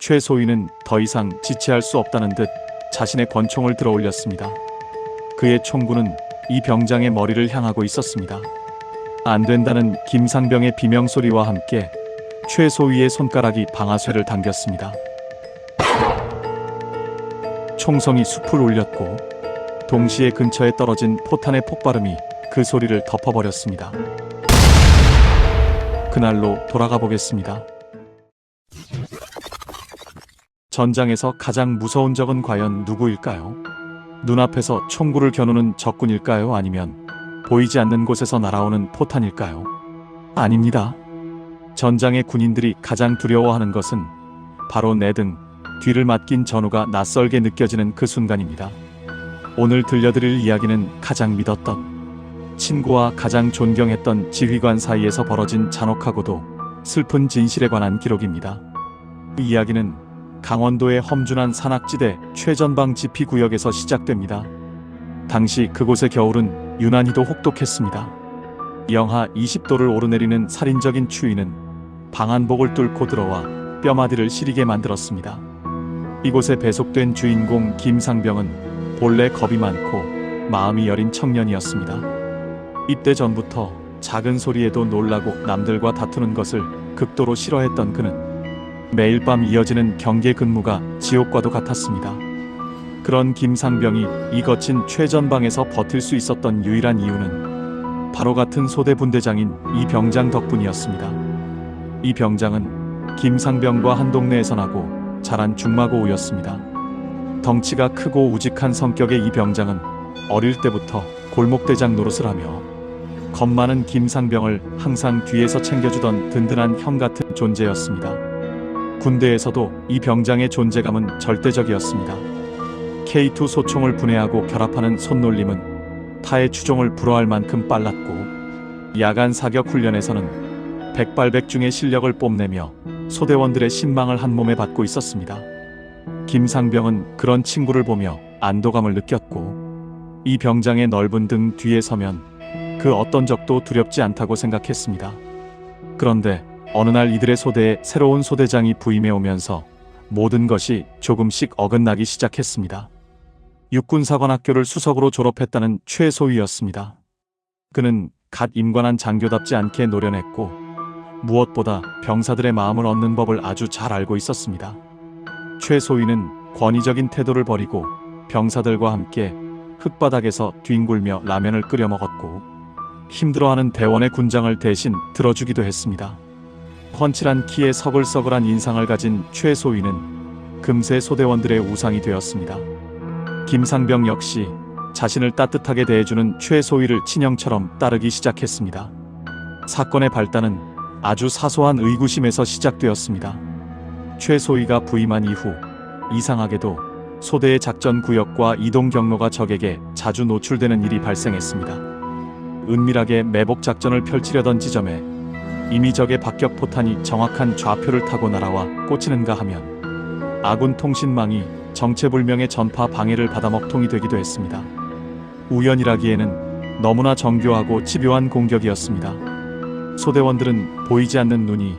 최소위는 더 이상 지체할 수 없다는 듯 자신의 권총을 들어 올렸습니다. 그의 총구는 이 병장의 머리를 향하고 있었습니다. 안 된다는 김상병의 비명소리와 함께 최소위의 손가락이 방아쇠를 당겼습니다. 총성이 숲을 울렸고 동시에 근처에 떨어진 포탄의 폭발음이 그 소리를 덮어버렸습니다. 그날로 돌아가 보겠습니다. 전장에서 가장 무서운 적은 과연 누구일까요? 눈앞에서 총구를 겨누는 적군일까요? 아니면 보이지 않는 곳에서 날아오는 포탄일까요? 아닙니다. 전장의 군인들이 가장 두려워하는 것은 바로 내 등 뒤를 맡긴 전우가 낯설게 느껴지는 그 순간입니다. 오늘 들려드릴 이야기는 가장 믿었던, 친구와 가장 존경했던 지휘관 사이에서 벌어진 잔혹하고도 슬픈 진실에 관한 기록입니다. 그 이야기는 강원도의 험준한 산악지대 최전방 지피구역에서 시작됩니다. 당시 그곳의 겨울은 유난히도 혹독했습니다. 영하 20도를 오르내리는 살인적인 추위는 방한복을 뚫고 들어와 뼈마디를 시리게 만들었습니다. 이곳에 배속된 주인공 김상병은 본래 겁이 많고 마음이 여린 청년이었습니다. 입대 전부터 작은 소리에도 놀라고 남들과 다투는 것을 극도로 싫어했던 그는 매일 밤 이어지는 경계 근무가 지옥과도 같았습니다. 그런 김상병이 이 거친 최전방에서 버틸 수 있었던 유일한 이유는 바로 같은 소대 분대장인 이 병장 덕분이었습니다. 이 병장은 김상병과 한 동네에서 나고 자란 중마고우였습니다. 덩치가 크고 우직한 성격의 이 병장은 어릴 때부터 골목대장 노릇을 하며 겁 많은 김상병을 항상 뒤에서 챙겨주던 든든한 형 같은 존재였습니다. 군대에서도 이 병장의 존재감은 절대적이었습니다. K2 소총을 분해하고 결합하는 손놀림은 타의 추종을 불허할 만큼 빨랐고, 야간 사격 훈련에서는 백발백중의 실력을 뽐내며 소대원들의 신망을 한 몸에 받고 있었습니다. 김상병은 그런 친구를 보며 안도감을 느꼈고, 이 병장의 넓은 등 뒤에 서면 그 어떤 적도 두렵지 않다고 생각했습니다. 그런데 어느 날 이들의 소대에 새로운 소대장이 부임해 오면서 모든 것이 조금씩 어긋나기 시작했습니다. 육군사관학교를 수석으로 졸업했다는 최소위였습니다. 그는 갓 임관한 장교답지 않게 노련했고 무엇보다 병사들의 마음을 얻는 법을 아주 잘 알고 있었습니다. 최소위는 권위적인 태도를 버리고 병사들과 함께 흙바닥에서 뒹굴며 라면을 끓여 먹었고 힘들어하는 대원의 군장을 대신 들어주기도 했습니다. 훤칠한 키에 서글서글한 인상을 가진 최소위는 금세 소대원들의 우상이 되었습니다. 김상병 역시 자신을 따뜻하게 대해주는 최소위를 친형처럼 따르기 시작했습니다. 사건의 발단은 아주 사소한 의구심에서 시작되었습니다. 최소위가 부임한 이후 이상하게도 소대의 작전 구역과 이동 경로가 적에게 자주 노출되는 일이 발생했습니다. 은밀하게 매복 작전을 펼치려던 지점에 이미 적의 박격 포탄이 정확한 좌표를 타고 날아와 꽂히는가 하면 아군 통신망이 정체불명의 전파 방해를 받아 먹통이 되기도 했습니다. 우연이라기에는 너무나 정교하고 집요한 공격이었습니다. 소대원들은 보이지 않는 눈이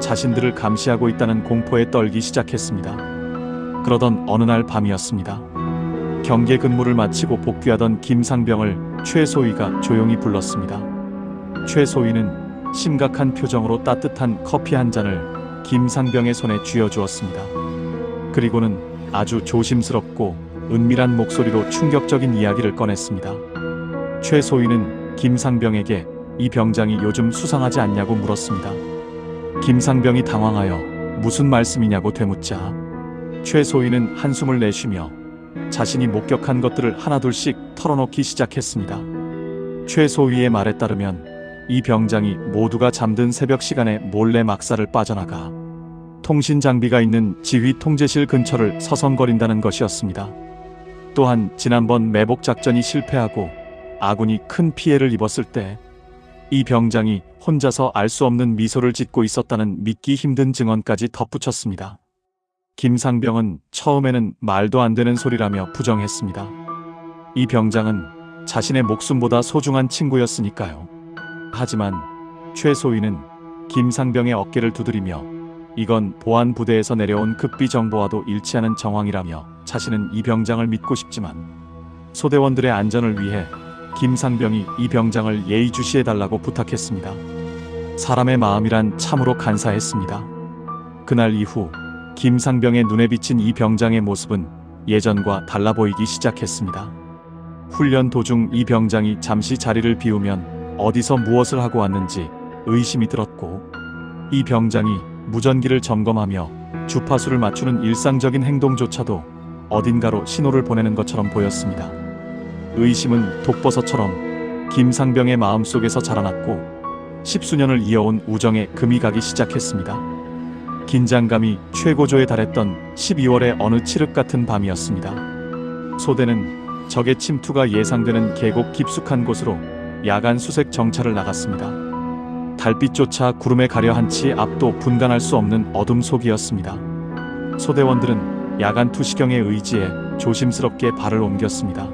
자신들을 감시하고 있다는 공포에 떨기 시작했습니다. 그러던 어느 날 밤이었습니다. 경계 근무를 마치고 복귀하던 김상병을 최소위가 조용히 불렀습니다. 최소위는 심각한 표정으로 따뜻한 커피 한 잔을 김상병의 손에 쥐어주었습니다. 그리고는 아주 조심스럽고 은밀한 목소리로 충격적인 이야기를 꺼냈습니다. 최소위는 김상병에게 이 병장이 요즘 수상하지 않냐고 물었습니다. 김상병이 당황하여 무슨 말씀이냐고 되묻자 최소위는 한숨을 내쉬며 자신이 목격한 것들을 하나둘씩 털어놓기 시작했습니다. 최소위의 말에 따르면 이 병장이 모두가 잠든 새벽 시간에 몰래 막사를 빠져나가 통신 장비가 있는 지휘 통제실 근처를 서성거린다는 것이었습니다. 또한 지난번 매복 작전이 실패하고 아군이 큰 피해를 입었을 때 이 병장이 혼자서 알 수 없는 미소를 짓고 있었다는 믿기 힘든 증언까지 덧붙였습니다. 김상병은 처음에는 말도 안 되는 소리라며 부정했습니다. 이 병장은 자신의 목숨보다 소중한 친구였으니까요. 하지만 최소위는 김상병의 어깨를 두드리며 이건 보안 부대에서 내려온 극비 정보와도 일치하는 정황이라며 자신은 이 병장을 믿고 싶지만 소대원들의 안전을 위해 김상병이 이 병장을 예의주시해달라고 부탁했습니다. 사람의 마음이란 참으로 간사했습니다. 그날 이후 김상병의 눈에 비친 이 병장의 모습은 예전과 달라 보이기 시작했습니다. 훈련 도중 이 병장이 잠시 자리를 비우면 어디서 무엇을 하고 왔는지 의심이 들었고, 이 병장이 무전기를 점검하며 주파수를 맞추는 일상적인 행동조차도 어딘가로 신호를 보내는 것처럼 보였습니다. 의심은 독버섯처럼 김상병의 마음속에서 자라났고 십수년을 이어온 우정에 금이 가기 시작했습니다. 긴장감이 최고조에 달했던 12월의 어느 칠흑같은 밤이었습니다. 소대는 적의 침투가 예상되는 계곡 깊숙한 곳으로 야간 수색 정찰을 나갔습니다. 달빛조차 구름에 가려 한치 앞도 분간할 수 없는 어둠 속이었습니다. 소대원들은 야간 투시경에 의지해 조심스럽게 발을 옮겼습니다.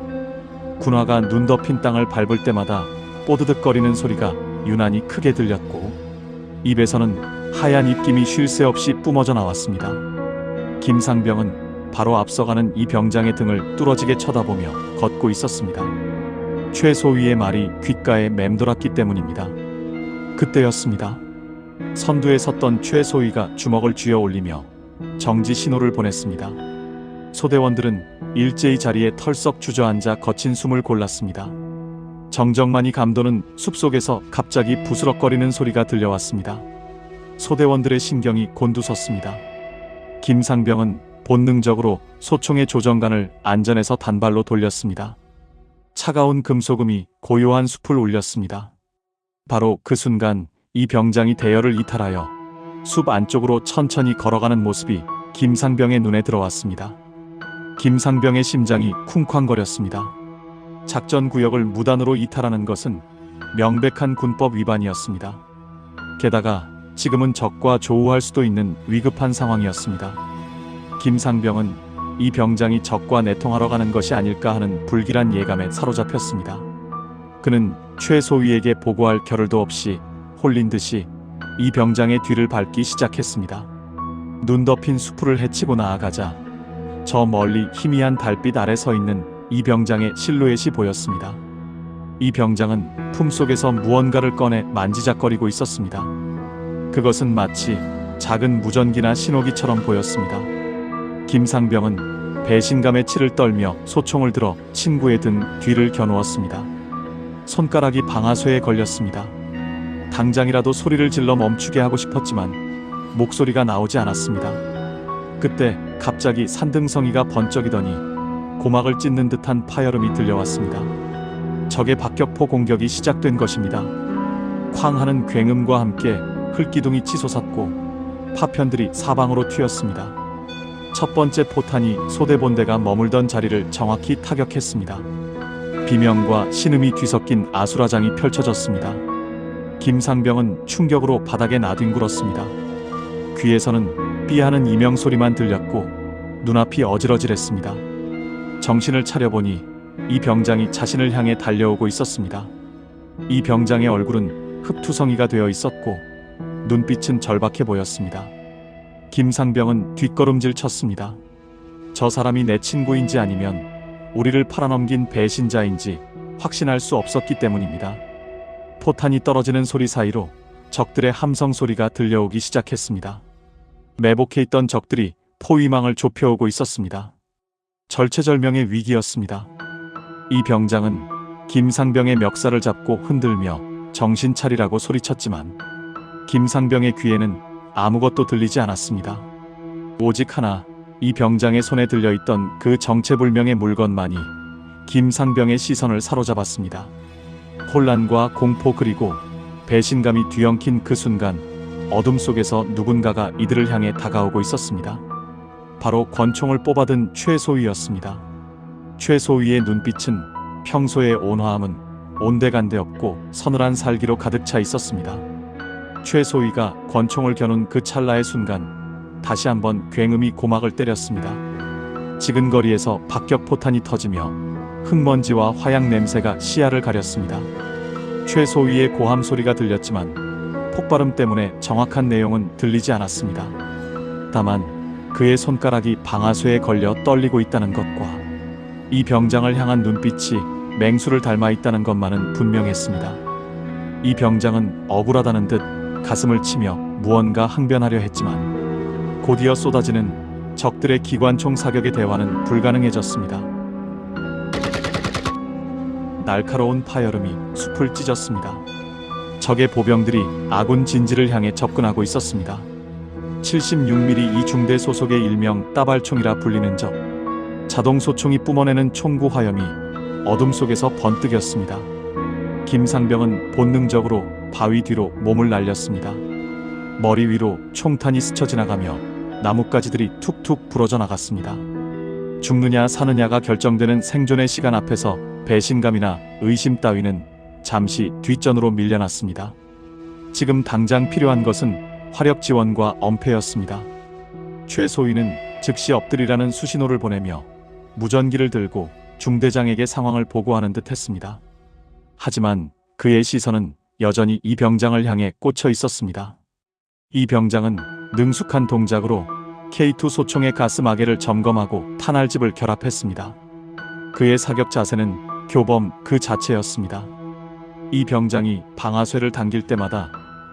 군화가 눈 덮인 땅을 밟을 때마다 뽀드득거리는 소리가 유난히 크게 들렸고, 입에서는 하얀 입김이 쉴 새 없이 뿜어져 나왔습니다. 김상병은 바로 앞서가는 이 병장의 등을 뚫어지게 쳐다보며 걷고 있었습니다. 최소위의 말이 귓가에 맴돌았기 때문입니다. 그때였습니다. 선두에 섰던 최소위가 주먹을 쥐어 올리며 정지 신호를 보냈습니다. 소대원들은 일제히 자리에 털썩 주저앉아 거친 숨을 골랐습니다. 정정만이 감도는 숲속에서 갑자기 부스럭거리는 소리가 들려왔습니다. 소대원들의 신경이 곤두섰습니다. 김상병은 본능적으로 소총의 조정관을 안전에서 단발로 돌렸습니다. 차가운 금소금이 고요한 숲을 울렸습니다. 바로 그 순간 이 병장이 대열을 이탈하여 숲 안쪽으로 천천히 걸어가는 모습이 김상병의 눈에 들어왔습니다. 김상병의 심장이 쿵쾅거렸습니다. 작전 구역을 무단으로 이탈하는 것은 명백한 군법 위반이었습니다. 게다가 지금은 적과 조우할 수도 있는 위급한 상황이었습니다. 김상병은 이 병장이 적과 내통하러 가는 것이 아닐까 하는 불길한 예감에 사로잡혔습니다. 그는 최소위에게 보고할 겨를도 없이 홀린 듯이 이 병장의 뒤를 밟기 시작했습니다. 눈 덮인 수풀을 헤치고 나아가자 저 멀리 희미한 달빛 아래 서 있는 이 병장의 실루엣이 보였습니다. 이 병장은 품속에서 무언가를 꺼내 만지작거리고 있었습니다. 그것은 마치 작은 무전기나 신호기처럼 보였습니다. 김상병은 배신감에 치를 떨며 소총을 들어 친구의 등 뒤를 겨누었습니다. 손가락이 방아쇠에 걸렸습니다. 당장이라도 소리를 질러 멈추게 하고 싶었지만 목소리가 나오지 않았습니다. 그때 갑자기 산등성이가 번쩍이더니 고막을 찢는 듯한 파열음이 들려왔습니다. 적의 박격포 공격이 시작된 것입니다. 쾅 하는 굉음과 함께 흙기둥이 치솟았고 파편들이 사방으로 튀었습니다. 첫 번째 포탄이 소대본대가 머물던 자리를 정확히 타격했습니다. 비명과 신음이 뒤섞인 아수라장이 펼쳐졌습니다. 김상병은 충격으로 바닥에 나뒹굴었습니다. 귀에서는 삐하는 이명 소리만 들렸고 눈앞이 어질어질했습니다. 정신을 차려보니 이 병장이 자신을 향해 달려오고 있었습니다. 이 병장의 얼굴은 흙투성이가 되어 있었고 눈빛은 절박해 보였습니다. 김상병은 뒷걸음질 쳤습니다. 저 사람이 내 친구인지 아니면 우리를 팔아넘긴 배신자인지 확신할 수 없었기 때문입니다. 포탄이 떨어지는 소리 사이로 적들의 함성 소리가 들려오기 시작했습니다. 매복해 있던 적들이 포위망을 좁혀오고 있었습니다. 절체절명의 위기였습니다. 이 병장은 김상병의 멱살을 잡고 흔들며 정신 차리라고 소리쳤지만 김상병의 귀에는 아무것도 들리지 않았습니다. 오직 하나, 이 병장의 손에 들려있던 그 정체불명의 물건만이 김상병의 시선을 사로잡았습니다. 혼란과 공포 그리고 배신감이 뒤엉킨 그 순간 어둠 속에서 누군가가 이들을 향해 다가오고 있었습니다. 바로 권총을 뽑아든 최소위였습니다. 최소위의 눈빛은 평소의 온화함은 온데간데 없고 서늘한 살기로 가득 차 있었습니다. 최소위가 권총을 겨눈 그 찰나의 순간 다시 한번 굉음이 고막을 때렸습니다. 지근거리에서 박격포탄이 터지며 흙먼지와 화약 냄새가 시야를 가렸습니다. 최소위의 고함 소리가 들렸지만 폭발음 때문에 정확한 내용은 들리지 않았습니다. 다만 그의 손가락이 방아쇠에 걸려 떨리고 있다는 것과 이 병장을 향한 눈빛이 맹수를 닮아 있다는 것만은 분명했습니다. 이 병장은 억울하다는 듯 가슴을 치며 무언가 항변하려 했지만 곧이어 쏟아지는 적들의 기관총 사격의 대화는 불가능해졌습니다. 날카로운 파열음이 숲을 찢었습니다. 적의 보병들이 아군 진지를 향해 접근하고 있었습니다. 76mm 이 중대 소속의 일명 따발총이라 불리는 적. 자동소총이 뿜어내는 총구 화염이 어둠 속에서 번뜩였습니다. 김상병은 본능적으로 바위 뒤로 몸을 날렸습니다. 머리 위로 총탄이 스쳐 지나가며 나뭇가지들이 툭툭 부러져 나갔습니다. 죽느냐 사느냐가 결정되는 생존의 시간 앞에서 배신감이나 의심 따위는 잠시 뒷전으로 밀려났습니다. 지금 당장 필요한 것은 화력 지원과 엄폐였습니다. 최소위는 즉시 엎드리라는 수신호를 보내며 무전기를 들고 중대장에게 상황을 보고하는 듯 했습니다. 하지만 그의 시선은 여전히 이 병장을 향해 꽂혀 있었습니다. 이 병장은 능숙한 동작으로 K2 소총의 가스마개를 점검하고 탄알집을 결합했습니다. 그의 사격 자세는 교범 그 자체였습니다. 이 병장이 방아쇠를 당길 때마다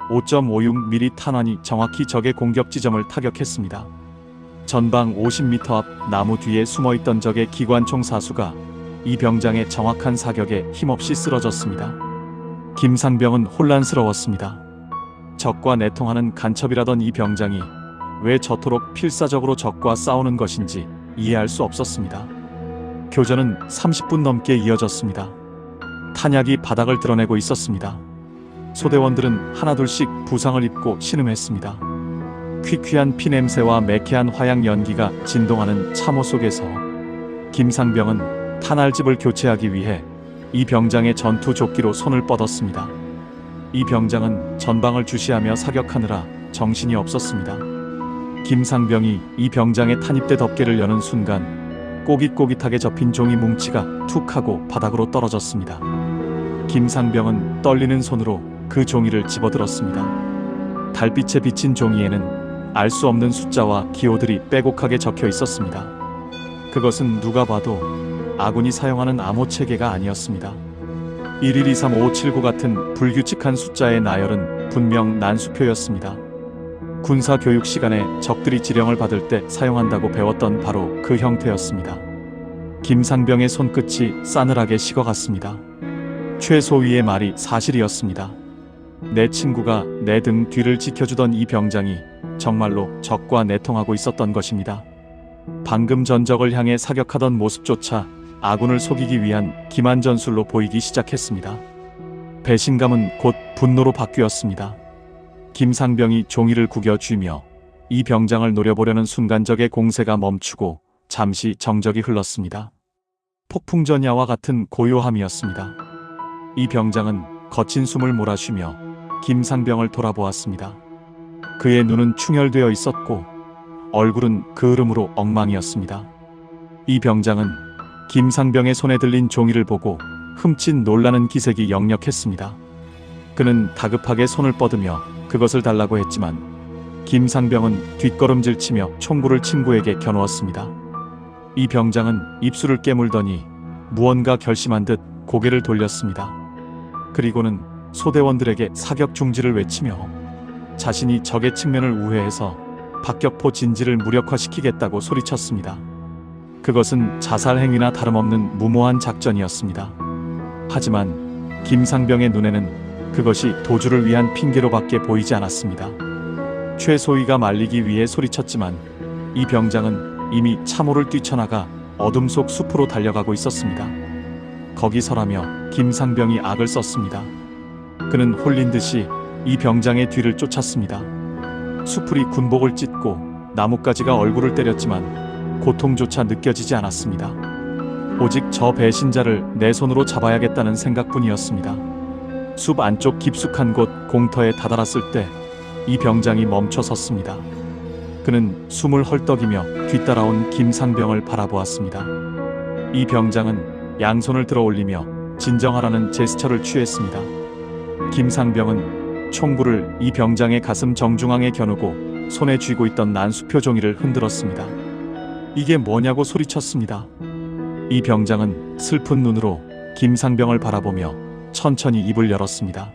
5.56mm 탄환이 정확히 적의 공격 지점을 타격했습니다. 전방 50m 앞 나무 뒤에 숨어있던 적의 기관총 사수가 이 병장의 정확한 사격에 힘없이 쓰러졌습니다. 김상병은 혼란스러웠습니다. 적과 내통하는 간첩이라던 이 병장이 왜 저토록 필사적으로 적과 싸우는 것인지 이해할 수 없었습니다. 교전은 30분 넘게 이어졌습니다. 탄약이 바닥을 드러내고 있었습니다. 소대원들은 하나둘씩 부상을 입고 신음했습니다. 퀴퀴한 피냄새와 매캐한 화약 연기가 진동하는 참호 속에서 김상병은 탄알집을 교체하기 위해 이 병장의 전투 조끼로 손을 뻗었습니다. 이 병장은 전방을 주시하며 사격하느라 정신이 없었습니다. 김상병이 이 병장의 탄입대 덮개를 여는 순간 꼬깃꼬깃하게 접힌 종이 뭉치가 툭 하고 바닥으로 떨어졌습니다. 김상병은 떨리는 손으로 그 종이를 집어들었습니다. 달빛에 비친 종이에는 알 수 없는 숫자와 기호들이 빼곡하게 적혀 있었습니다. 그것은 누가 봐도 아군이 사용하는 암호 체계가 아니었습니다. 11235579 같은 불규칙한 숫자의 나열은 분명 난수표였습니다. 군사 교육 시간에 적들이 지령을 받을 때 사용한다고 배웠던 바로 그 형태였습니다. 김상병의 손끝이 싸늘하게 식어갔습니다. 최소위의 말이 사실이었습니다. 내 친구가 내 등 뒤를 지켜주던 이 병장이 정말로 적과 내통하고 있었던 것입니다. 방금 전 적을 향해 사격하던 모습조차 아군을 속이기 위한 기만 전술로 보이기 시작했습니다. 배신감은 곧 분노로 바뀌었습니다. 김상병이 종이를 구겨 쥐며 이 병장을 노려보려는 순간 적의 공세가 멈추고 잠시 정적이 흘렀습니다. 폭풍전야와 같은 고요함이었습니다. 이 병장은 거친 숨을 몰아쉬며 김상병을 돌아보았습니다. 그의 눈은 충혈되어 있었고 얼굴은 그을음으로 엉망이었습니다. 이 병장은 김상병의 손에 들린 종이를 보고 흠칫 놀라는 기색이 역력했습니다. 그는 다급하게 손을 뻗으며 그것을 달라고 했지만 김상병은 뒷걸음질치며 총구를 친구에게 겨누었습니다. 이 병장은 입술을 깨물더니 무언가 결심한 듯 고개를 돌렸습니다. 그리고는 소대원들에게 사격 중지를 외치며 자신이 적의 측면을 우회해서 박격포 진지를 무력화시키겠다고 소리쳤습니다. 그것은 자살 행위나 다름없는 무모한 작전이었습니다. 하지만 김상병의 눈에는 그것이 도주를 위한 핑계로밖에 보이지 않았습니다. 최소위가 말리기 위해 소리쳤지만 이 병장은 이미 참호를 뛰쳐나가 어둠 속 숲으로 달려가고 있었습니다. 거기서라며 김상병이 악을 썼습니다. 그는 홀린 듯이 이 병장의 뒤를 쫓았습니다. 수풀이 군복을 찢고 나뭇가지가 얼굴을 때렸지만 고통조차 느껴지지 않았습니다. 오직 저 배신자를 내 손으로 잡아야겠다는 생각뿐이었습니다. 숲 안쪽 깊숙한 곳 공터에 다다랐을 때 이 병장이 멈춰 섰습니다. 그는 숨을 헐떡이며 뒤따라온 김상병을 바라보았습니다. 이 병장은 양손을 들어 올리며 진정하라는 제스처를 취했습니다. 김상병은 총구를 이 병장의 가슴 정중앙에 겨누고 손에 쥐고 있던 난수표 종이를 흔들었습니다. 이게 뭐냐고 소리쳤습니다. 이 병장은 슬픈 눈으로 김상병을 바라보며 천천히 입을 열었습니다.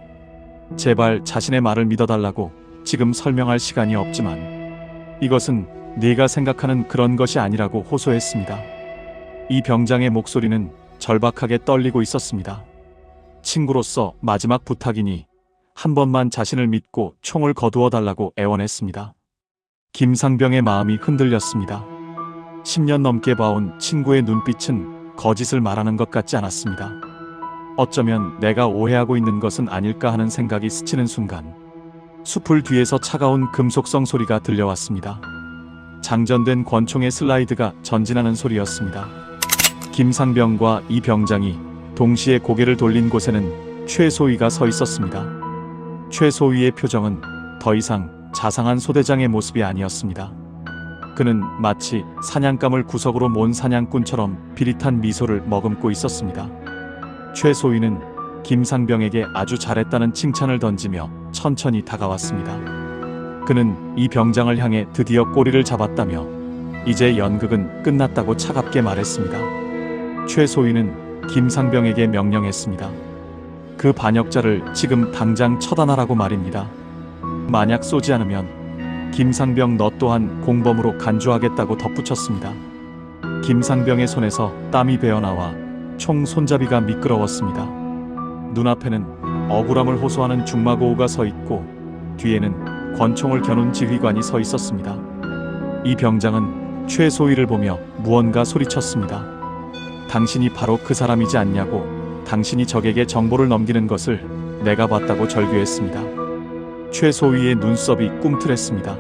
제발 자신의 말을 믿어달라고. 지금 설명할 시간이 없지만 이것은 네가 생각하는 그런 것이 아니라고 호소했습니다. 이 병장의 목소리는 절박하게 떨리고 있었습니다. 친구로서 마지막 부탁이니 한 번만 자신을 믿고 총을 거두어 달라고 애원했습니다. 김상병의 마음이 흔들렸습니다. 10년 넘게 봐온 친구의 눈빛은 거짓을 말하는 것 같지 않았습니다. 어쩌면 내가 오해하고 있는 것은 아닐까 하는 생각이 스치는 순간 숲을 뒤에서 차가운 금속성 소리가 들려왔습니다. 장전된 권총의 슬라이드가 전진하는 소리였습니다. 김상병과 이 병장이 동시에 고개를 돌린 곳에는 최소위가 서 있었습니다. 최소위의 표정은 더 이상 자상한 소대장의 모습이 아니었습니다. 그는 마치 사냥감을 구석으로 몬 사냥꾼처럼 비릿한 미소를 머금고 있었습니다. 최소위는 김상병에게 아주 잘했다는 칭찬을 던지며 천천히 다가왔습니다. 그는 이 병장을 향해 드디어 꼬리를 잡았다며 이제 연극은 끝났다고 차갑게 말했습니다. 최소위는 김상병에게 명령했습니다. 그 반역자를 지금 당장 처단하라고 말입니다. 만약 쏘지 않으면 김상병 너 또한 공범으로 간주하겠다고 덧붙였습니다. 김상병의 손에서 땀이 배어나와 총 손잡이가 미끄러웠습니다. 눈앞에는 억울함을 호소하는 중마고우가 서 있고 뒤에는 권총을 겨눈 지휘관이 서 있었습니다. 이 병장은 최소위를 보며 무언가 소리쳤습니다. 당신이 바로 그 사람이지 않냐고. 당신이 적에게 정보를 넘기는 것을 내가 봤다고 절규했습니다. 최소위의 눈썹이 꿈틀했습니다.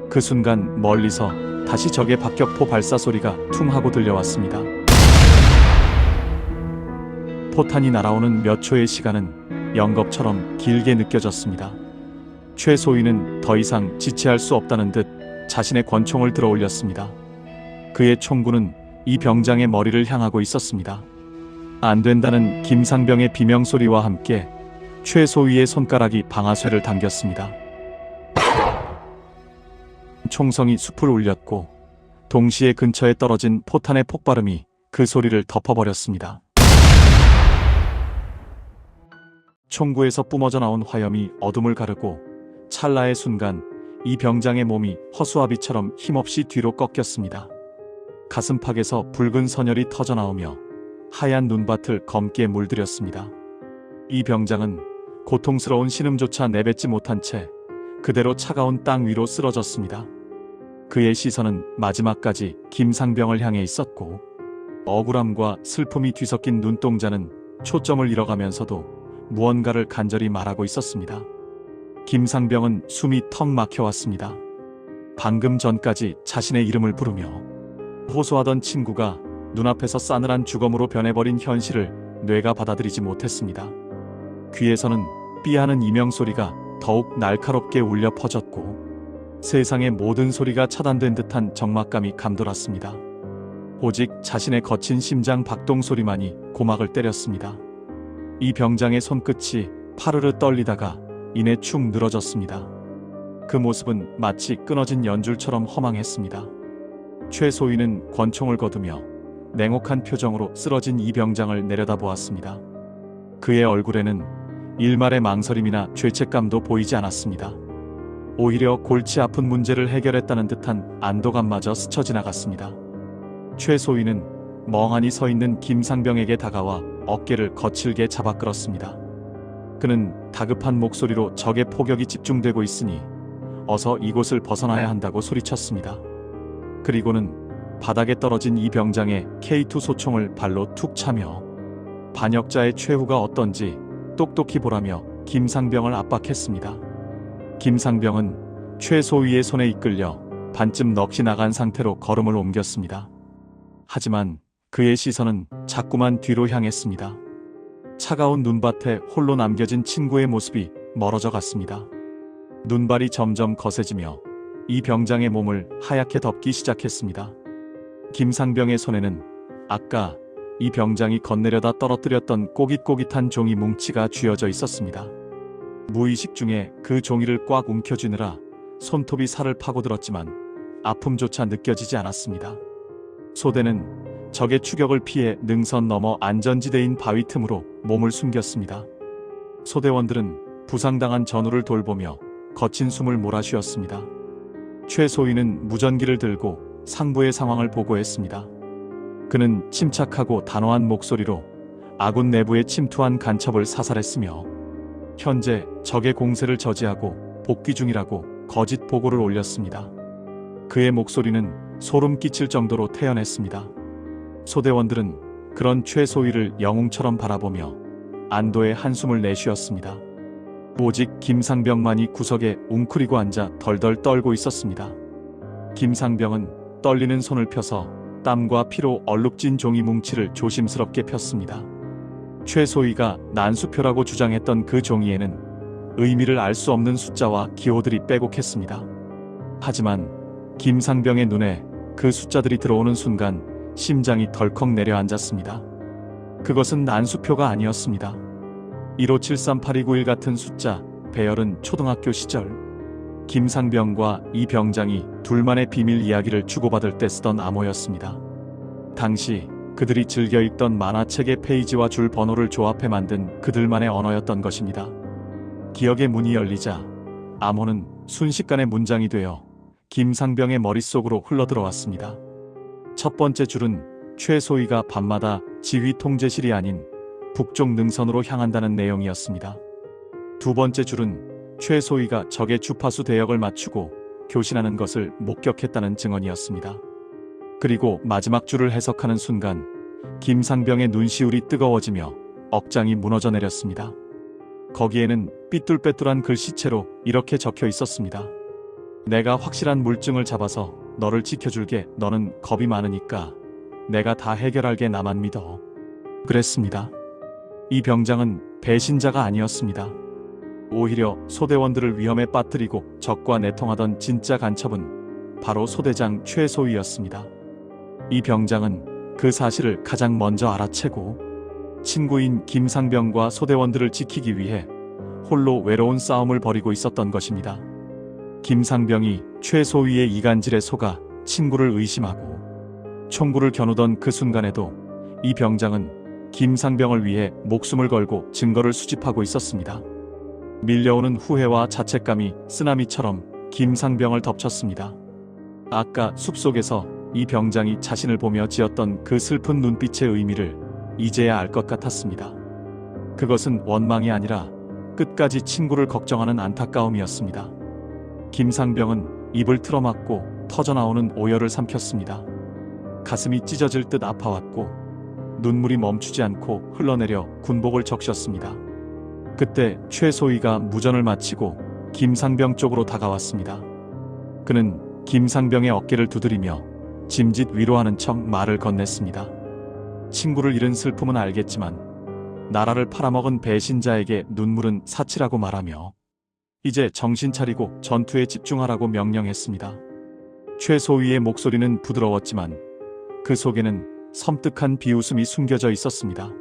그 순간 멀리서 다시 적의 박격포 발사 소리가 퉁 하고 들려왔습니다. 포탄이 날아오는 몇 초의 시간은 영겁처럼 길게 느껴졌습니다. 최소위는 더 이상 지체할 수 없다는 듯 자신의 권총을 들어 올렸습니다. 그의 총구는 이 병장의 머리를 향하고 있었습니다. 안 된다는 김상병의 비명소리와 함께 최소위의 손가락이 방아쇠를 당겼습니다. 총성이 숲을 울렸고 동시에 근처에 떨어진 포탄의 폭발음이 그 소리를 덮어버렸습니다. 총구에서 뿜어져 나온 화염이 어둠을 가르고 찰나의 순간 이 병장의 몸이 허수아비처럼 힘없이 뒤로 꺾였습니다. 가슴팍에서 붉은 선혈이 터져나오며 하얀 눈밭을 검게 물들였습니다. 이 병장은 고통스러운 신음조차 내뱉지 못한 채 그대로 차가운 땅 위로 쓰러졌습니다. 그의 시선은 마지막까지 김상병을 향해 있었고 억울함과 슬픔이 뒤섞인 눈동자는 초점을 잃어가면서도 무언가를 간절히 말하고 있었습니다. 김상병은 숨이 턱 막혀왔습니다. 방금 전까지 자신의 이름을 부르며 호소하던 친구가 눈앞에서 싸늘한 주검으로 변해버린 현실을 뇌가 받아들이지 못했습니다. 귀에서는 삐하는 이명소리가 더욱 날카롭게 울려 퍼졌고 세상의 모든 소리가 차단된 듯한 적막감이 감돌았습니다. 오직 자신의 거친 심장 박동 소리만이 고막을 때렸습니다. 이 병장의 손끝이 파르르 떨리다가 이내 축 늘어졌습니다. 그 모습은 마치 끊어진 연줄처럼 허망했습니다. 최소위는 권총을 거두며 냉혹한 표정으로 쓰러진 이 병장을 내려다보았습니다. 그의 얼굴에는 일말의 망설임이나 죄책감도 보이지 않았습니다. 오히려 골치 아픈 문제를 해결했다는 듯한 안도감마저 스쳐 지나갔습니다. 최소위는 멍하니 서 있는 김상병에게 다가와 어깨를 거칠게 잡아 끌었습니다. 그는 다급한 목소리로 적의 포격이 집중되고 있으니 어서 이곳을 벗어나야 한다고 소리쳤습니다. 그리고는 바닥에 떨어진 이 병장의 K2 소총을 발로 툭 차며 반역자의 최후가 어떤지 똑똑히 보라며 김상병을 압박했습니다. 김상병은 최소위의 손에 이끌려 반쯤 넋이 나간 상태로 걸음을 옮겼습니다. 하지만 그의 시선은 자꾸만 뒤로 향했습니다. 차가운 눈밭에 홀로 남겨진 친구의 모습이 멀어져 갔습니다. 눈발이 점점 거세지며 이 병장의 몸을 하얗게 덮기 시작했습니다. 김상병의 손에는 아까 이 병장이 건네려다 떨어뜨렸던 꼬깃꼬깃한 종이 뭉치가 쥐어져 있었습니다. 무의식 중에 그 종이를 꽉 움켜쥐느라 손톱이 살을 파고들었지만 아픔조차 느껴지지 않았습니다. 소대는 적의 추격을 피해 능선 너머 안전지대인 바위 틈으로 몸을 숨겼습니다. 소대원들은 부상당한 전우를 돌보며 거친 숨을 몰아쉬었습니다. 최소위는 무전기를 들고 상부의 상황을 보고했습니다. 그는 침착하고 단호한 목소리로 아군 내부에 침투한 간첩을 사살했으며 현재 적의 공세를 저지하고 복귀 중이라고 거짓 보고를 올렸습니다. 그의 목소리는 소름 끼칠 정도로 태연했습니다. 소대원들은 그런 최소위를 영웅처럼 바라보며 안도의 한숨을 내쉬었습니다. 오직 김상병만이 구석에 웅크리고 앉아 덜덜 떨고 있었습니다. 김상병은 떨리는 손을 펴서 땀과 피로 얼룩진 종이 뭉치를 조심스럽게 폈습니다. 최소위가 난수표라고 주장했던 그 종이에는 의미를 알 수 없는 숫자와 기호들이 빼곡했습니다. 하지만 김상병의 눈에 그 숫자들이 들어오는 순간 심장이 덜컥 내려앉았습니다. 그것은 난수표가 아니었습니다. 15738291 같은 숫자, 배열은 초등학교 시절 김상병과 이 병장이 둘만의 비밀 이야기를 주고받을 때 쓰던 암호였습니다. 당시 그들이 즐겨 읽던 만화책의 페이지와 줄 번호를 조합해 만든 그들만의 언어였던 것입니다. 기억의 문이 열리자 암호는 순식간에 문장이 되어 김상병의 머릿속으로 흘러들어왔습니다. 첫 번째 줄은 최소위가 밤마다 지휘 통제실이 아닌 북쪽 능선으로 향한다는 내용이었습니다. 두 번째 줄은 최소위가 적의 주파수 대역을 맞추고 교신하는 것을 목격했다는 증언이었습니다. 그리고 마지막 줄을 해석하는 순간 김상병의 눈시울이 뜨거워지며 억장이 무너져 내렸습니다. 거기에는 삐뚤빼뚤한 글씨체로 이렇게 적혀 있었습니다. 내가 확실한 물증을 잡아서 너를 지켜줄게. 너는 겁이 많으니까 내가 다 해결할게. 나만 믿어. 그랬습니다. 이 병장은 배신자가 아니었습니다. 오히려 소대원들을 위험에 빠뜨리고 적과 내통하던 진짜 간첩은 바로 소대장 최소위였습니다. 이 병장은 그 사실을 가장 먼저 알아채고 친구인 김상병과 소대원들을 지키기 위해 홀로 외로운 싸움을 벌이고 있었던 것입니다. 김상병이 최소위의 이간질에 속아 친구를 의심하고 총구를 겨누던 그 순간에도 이 병장은 김상병을 위해 목숨을 걸고 증거를 수집하고 있었습니다. 밀려오는 후회와 자책감이 쓰나미처럼 김상병을 덮쳤습니다. 아까 숲속에서 이 병장이 자신을 보며 지었던 그 슬픈 눈빛의 의미를 이제야 알 것 같았습니다. 그것은 원망이 아니라 끝까지 친구를 걱정하는 안타까움이었습니다. 김상병은 입을 틀어막고 터져나오는 오열을 삼켰습니다. 가슴이 찢어질 듯 아파왔고 눈물이 멈추지 않고 흘러내려 군복을 적셨습니다. 그때 최소위가 무전을 마치고 김상병 쪽으로 다가왔습니다. 그는 김상병의 어깨를 두드리며 짐짓 위로하는 척 말을 건넸습니다. 친구를 잃은 슬픔은 알겠지만 나라를 팔아먹은 배신자에게 눈물은 사치라고 말하며 이제 정신 차리고 전투에 집중하라고 명령했습니다. 최소위의 목소리는 부드러웠지만 그 속에는 섬뜩한 비웃음이 숨겨져 있었습니다.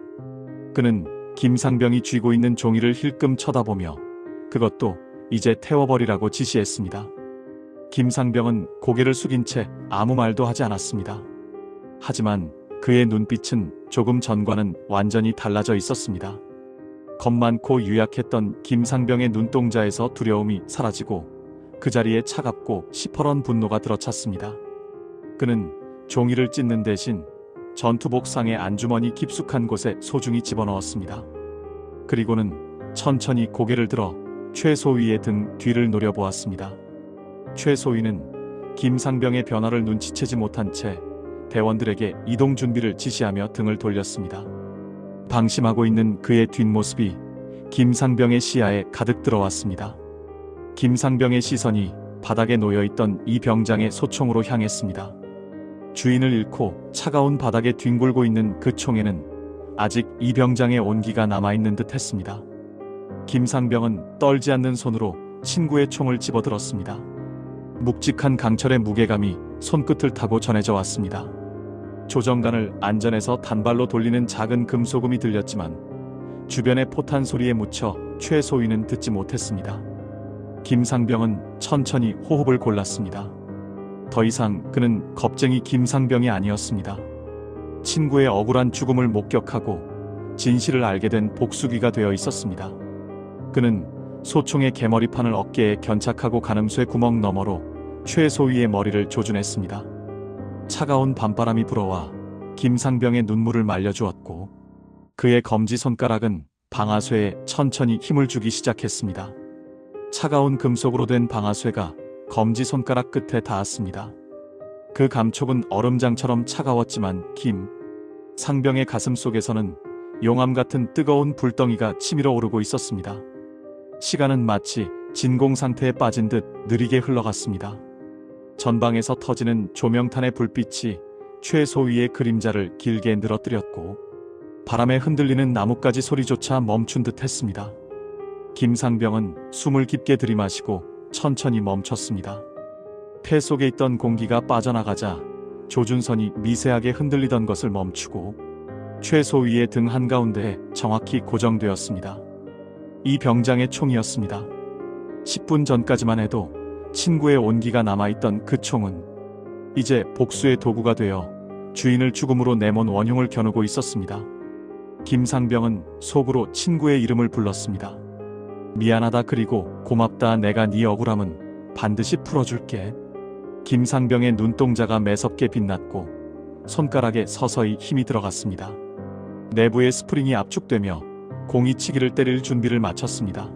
그는 김상병이 쥐고 있는 종이를 힐끔 쳐다보며 그것도 이제 태워버리라고 지시했습니다. 김상병은 고개를 숙인 채 아무 말도 하지 않았습니다. 하지만 그의 눈빛은 조금 전과는 완전히 달라져 있었습니다. 겁 많고 유약했던 김상병의 눈동자에서 두려움이 사라지고 그 자리에 차갑고 시퍼런 분노가 들어찼습니다. 그는 종이를 찢는 대신 전투복상의 안주머니 깊숙한 곳에 소중히 집어넣었습니다. 그리고는 천천히 고개를 들어 최소위의 등 뒤를 노려보았습니다. 최소위는 김상병의 변화를 눈치채지 못한 채 대원들에게 이동 준비를 지시하며 등을 돌렸습니다. 방심하고 있는 그의 뒷모습이 김상병의 시야에 가득 들어왔습니다. 김상병의 시선이 바닥에 놓여있던 이 병장의 소총으로 향했습니다. 주인을 잃고 차가운 바닥에 뒹굴고 있는 그 총에는 아직 이 병장의 온기가 남아있는 듯 했습니다. 김상병은 떨지 않는 손으로 친구의 총을 집어들었습니다. 묵직한 강철의 무게감이 손끝을 타고 전해져 왔습니다. 조정관을 안전에서 단발로 돌리는 작은 금소금이 들렸지만 주변의 포탄 소리에 묻혀 최소위는 듣지 못했습니다. 김상병은 천천히 호흡을 골랐습니다. 더 이상 그는 겁쟁이 김상병이 아니었습니다. 친구의 억울한 죽음을 목격하고 진실을 알게 된 복수기가 되어 있었습니다. 그는 소총의 개머리판을 어깨에 견착하고 가늠쇠 구멍 너머로 최소위의 머리를 조준했습니다. 차가운 밤바람이 불어와 김상병의 눈물을 말려주었고 그의 검지손가락은 방아쇠에 천천히 힘을 주기 시작했습니다. 차가운 금속으로 된 방아쇠가 검지손가락 끝에 닿았습니다. 그 감촉은 얼음장처럼 차가웠지만 김상병의 가슴 속에서는 용암 같은 뜨거운 불덩이가 치밀어 오르고 있었습니다. 시간은 마치 진공 상태에 빠진 듯 느리게 흘러갔습니다. 전방에서 터지는 조명탄의 불빛이 최소위의 그림자를 길게 늘어뜨렸고 바람에 흔들리는 나뭇가지 소리조차 멈춘 듯 했습니다. 김상병은 숨을 깊게 들이마시고 천천히 멈췄습니다. 폐 속에 있던 공기가 빠져나가자 조준선이 미세하게 흔들리던 것을 멈추고 최소위의 등 한가운데에 정확히 고정되었습니다. 이 병장의 총이었습니다. 10분 전까지만 해도 친구의 온기가 남아있던 그 총은 이제 복수의 도구가 되어 주인을 죽음으로 내몬 원흉을 겨누고 있었습니다. 김상병은 속으로 친구의 이름을 불렀습니다. 미안하다 그리고 고맙다. 내가 네 억울함은 반드시 풀어줄게. 김상병의 눈동자가 매섭게 빛났고 손가락에 서서히 힘이 들어갔습니다. 내부의 스프링이 압축되며 공이치기를 때릴 준비를 마쳤습니다.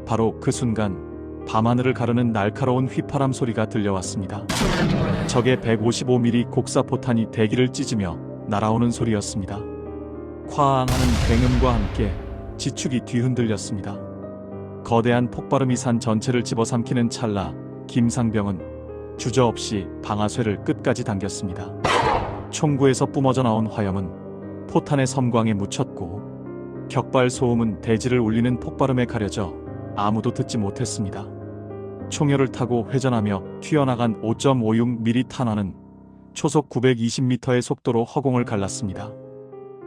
바로 그 순간 밤하늘을 가르는 날카로운 휘파람 소리가 들려왔습니다. 적의 155mm 곡사포탄이 대기를 찢으며 날아오는 소리였습니다. 쾅 하는 굉음과 함께 지축이 뒤흔들렸습니다. 거대한 폭발음이 산 전체를 집어삼키는 찰나 김상병은 주저없이 방아쇠를 끝까지 당겼습니다. 총구에서 뿜어져 나온 화염은 포탄의 섬광에 묻혔고 격발 소음은 대지를 울리는 폭발음에 가려져 아무도 듣지 못했습니다. 총열을 타고 회전하며 튀어나간 5.56mm 탄환은 초속 920m의 속도로 허공을 갈랐습니다.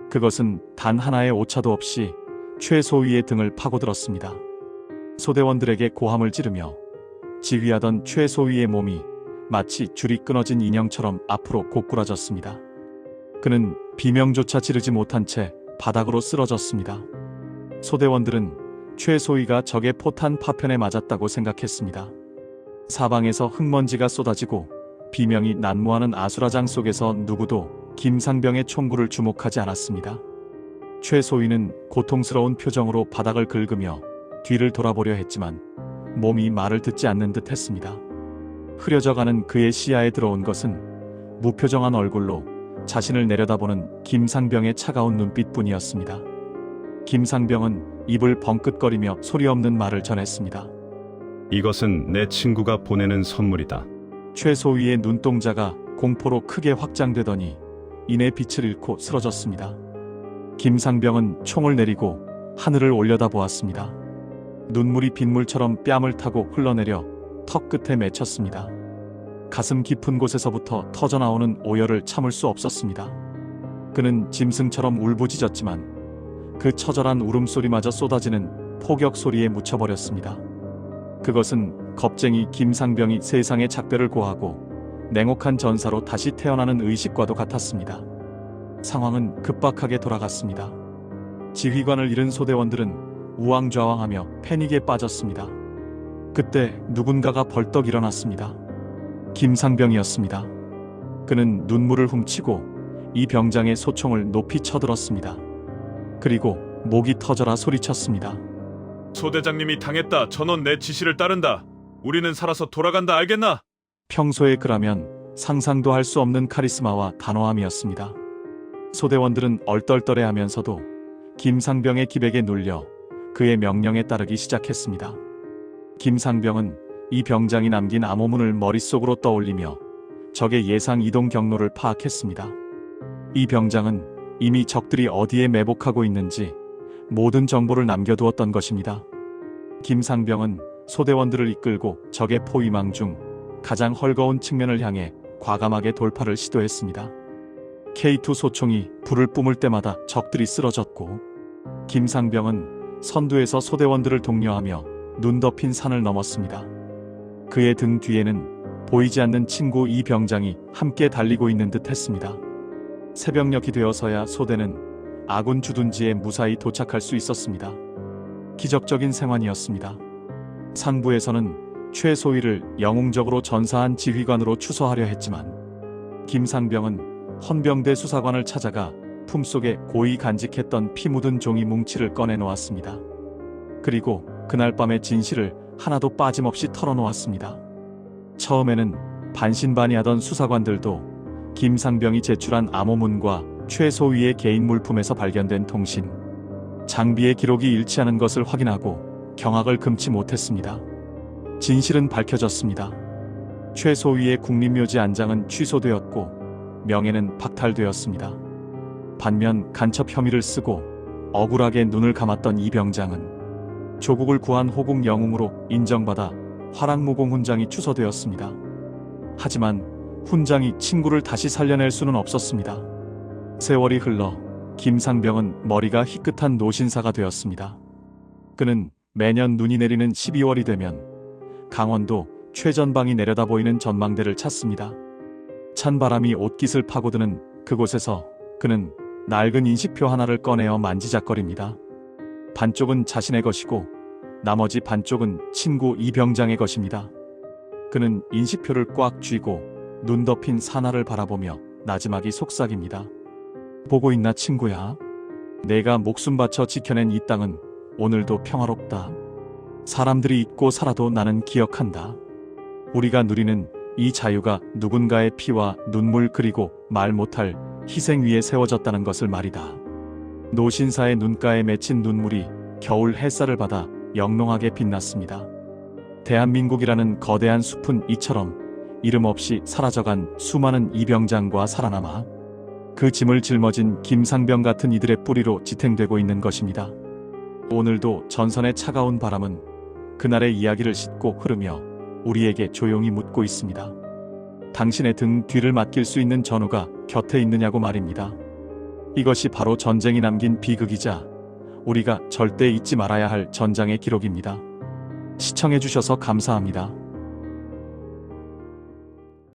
그것은 단 하나의 오차도 없이 최소위의 등을 파고들었습니다. 소대원들에게 고함을 지르며 지휘하던 최소위의 몸이 마치 줄이 끊어진 인형처럼 앞으로 고꾸라졌습니다. 그는 비명조차 지르지 못한 채 바닥으로 쓰러졌습니다. 소대원들은 최소위가 적의 포탄 파편에 맞았다고 생각했습니다. 사방에서 흙먼지가 쏟아지고 비명이 난무하는 아수라장 속에서 누구도 김상병의 총구를 주목하지 않았습니다. 최소위는 고통스러운 표정으로 바닥을 긁으며 뒤를 돌아보려 했지만 몸이 말을 듣지 않는 듯 했습니다. 흐려져가는 그의 시야에 들어온 것은 무표정한 얼굴로 자신을 내려다보는 김상병의 차가운 눈빛뿐이었습니다. 김상병은 입을 벙긋거리며 소리 없는 말을 전했습니다. 이것은 내 친구가 보내는 선물이다. 최소위의 눈동자가 공포로 크게 확장되더니 이내 빛을 잃고 쓰러졌습니다. 김상병은 총을 내리고 하늘을 올려다보았습니다. 눈물이 빗물처럼 뺨을 타고 흘러내려 턱 끝에 맺혔습니다. 가슴 깊은 곳에서부터 터져나오는 오열을 참을 수 없었습니다. 그는 짐승처럼 울부짖었지만 그 처절한 울음소리마저 쏟아지는 포격 소리에 묻혀버렸습니다. 그것은 겁쟁이 김상병이 세상의 작별을 고하고 냉혹한 전사로 다시 태어나는 의식과도 같았습니다. 상황은 급박하게 돌아갔습니다. 지휘관을 잃은 소대원들은 우왕좌왕하며 패닉에 빠졌습니다. 그때 누군가가 벌떡 일어났습니다. 김상병이었습니다. 그는 눈물을 훔치고 이 병장의 소총을 높이 쳐들었습니다. 그리고 목이 터져라 소리쳤습니다. 소대장님이 당했다. 전원 내 지시를 따른다. 우리는 살아서 돌아간다. 알겠나? 평소에 그라면 상상도 할 수 없는 카리스마와 단호함이었습니다. 소대원들은 얼떨떨해하면서도 김상병의 기백에 눌려 그의 명령에 따르기 시작했습니다. 김상병은 이 병장이 남긴 암호문을 머릿속으로 떠올리며 적의 예상 이동 경로를 파악했습니다. 이 병장은 이미 적들이 어디에 매복하고 있는지 모든 정보를 남겨두었던 것입니다. 김상병은 소대원들을 이끌고 적의 포위망 중 가장 헐거운 측면을 향해 과감하게 돌파를 시도했습니다. K2 소총이 불을 뿜을 때마다 적들이 쓰러졌고 김상병은 선두에서 소대원들을 독려하며 눈 덮인 산을 넘었습니다. 그의 등 뒤에는 보이지 않는 친구 이병장이 함께 달리고 있는 듯 했습니다. 새벽녘이 되어서야 소대는 아군 주둔지에 무사히 도착할 수 있었습니다. 기적적인 생환이었습니다. 상부에서는 최소위를 영웅적으로 전사한 지휘관으로 추서하려 했지만 김상병은 헌병대 수사관을 찾아가 품속에 고이 간직했던 피 묻은 종이 뭉치를 꺼내 놓았습니다. 그리고 그날 밤의 진실을 하나도 빠짐없이 털어놓았습니다. 처음에는 반신반의하던 수사관들도 김상병이 제출한 암호문과 최소위의 개인 물품에서 발견된 통신, 장비의 기록이 일치하는 것을 확인하고 경악을 금치 못했습니다. 진실은 밝혀졌습니다. 최소위의 국립묘지 안장은 취소되었고 명예는 박탈되었습니다. 반면 간첩 혐의를 쓰고 억울하게 눈을 감았던 이병장은 조국을 구한 호국 영웅으로 인정받아 화랑무공 훈장이 추서되었습니다. 하지만 훈장이 친구를 다시 살려낼 수는 없었습니다. 세월이 흘러 김상병은 머리가 희끗한 노신사가 되었습니다. 그는 매년 눈이 내리는 12월이 되면 강원도 최전방이 내려다 보이는 전망대를 찾습니다. 찬 바람이 옷깃을 파고드는 그곳에서 그는 낡은 인식표 하나를 꺼내어 만지작거립니다. 반쪽은 자신의 것이고 나머지 반쪽은 친구 이병장의 것입니다. 그는 인식표를 꽉 쥐고 눈 덮인 산하를 바라보며 나지막이 속삭입니다. 보고 있나 친구야? 내가 목숨 바쳐 지켜낸 이 땅은 오늘도 평화롭다. 사람들이 잊고 살아도 나는 기억한다. 우리가 누리는 이 자유가 누군가의 피와 눈물 그리고 말 못할 희생 위에 세워졌다는 것을 말이다. 노신사의 눈가에 맺힌 눈물이 겨울 햇살을 받아 영롱하게 빛났습니다. 대한민국이라는 거대한 숲은 이처럼 이름 없이 사라져간 수많은 이병장과 살아남아 그 짐을 짊어진 김상병 같은 이들의 뿌리로 지탱되고 있는 것입니다. 오늘도 전선의 차가운 바람은 그날의 이야기를 싣고 흐르며 우리에게 조용히 묻고 있습니다. 당신의 등 뒤를 맡길 수 있는 전우가 곁에 있느냐고 말입니다. 이것이 바로 전쟁이 남긴 비극이자 우리가 절대 잊지 말아야 할 전장의 기록입니다. 시청해주셔서 감사합니다.